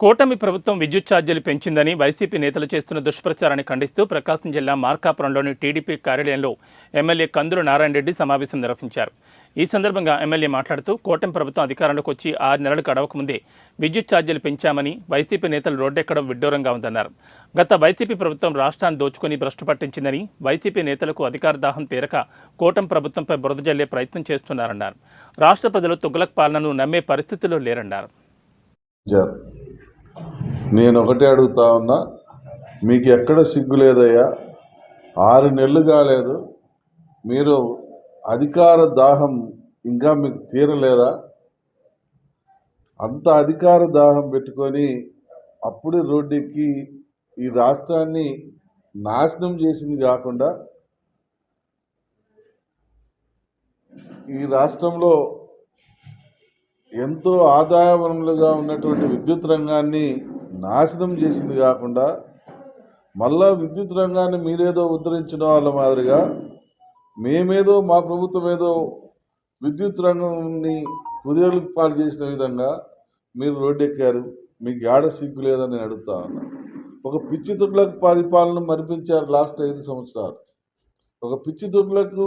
కూటమి ప్రభుత్వం విద్యుత్ ఛార్జీలు పెంచిందని వైసీపీ నేతలు చేస్తున్న దుష్ప్రచారాన్ని ఖండిస్తూ ప్రకాశం జిల్లా మార్కాపురంలోని టీడీపీ కార్యాలయంలో ఎమ్మెల్యే కందుల నారాయణ రెడ్డి సమావేశం నిర్వహించారు. ఈ సందర్భంగా ఎమ్మెల్యే మాట్లాడుతూ కూటమి ప్రభుత్వం అధికారంలోకి వచ్చి 6 నెలలు గడవకముందే విద్యుత్ ఛార్జీలు పెంచామని వైసీపీ నేతలు రోడ్డెక్కడం విడ్డూరంగా ఉందన్నారు. గత వైసీపీ ప్రభుత్వం రాష్ట్రాన్ని దోచుకుని భ్రష్టు పట్టించిందని, వైసీపీ నేతలకు అధికార దాహం తీరక కూటమి ప్రభుత్వంపై బురద జల్లే ప్రయత్నం చేస్తున్నారన్నారు. రాష్ట్ర ప్రజలు తుగ్లక్ పాలనను నమ్మే పరిస్థితిలో లేరన్నారు. నేను ఒకటే అడుగుతా ఉన్నా, మీకు ఎక్కడ సిగ్గు లేదయ్యా? 6 నెలలు కాలేదు, మీరు అధికార దాహం ఇంకా మీకు తీరలేదా? అంత అధికార దాహం పెట్టుకొని అప్పుడే రోడ్డెక్కి ఈ రాష్ట్రాన్ని నాశనం చేసింది కాకుండా, ఈ రాష్ట్రంలో ఎంతో ఆదాయ వనరులుగా ఉన్నటువంటి విద్యుత్ రంగాన్ని నాశనం చేసింది కాకుండా, మళ్ళా విద్యుత్ రంగాన్ని మీరేదో ఉద్ధరించిన వాళ్ళ మాదిరిగా మేమేదో మా ప్రభుత్వం ఏదో విద్యుత్ రంగాన్ని కుదేలకు పాలు చేసిన విధంగా మీరు రోడ్డెక్కారు. మీకు ఏడ సిగ్గు లేదని నేను అడుగుతా ఉన్నా. ఒక పిచ్చి తుగ్లక్ పరిపాలన మరిపించారు లాస్ట్ 5 సంవత్సరాలు. ఒక పిచ్చి తుగ్లక్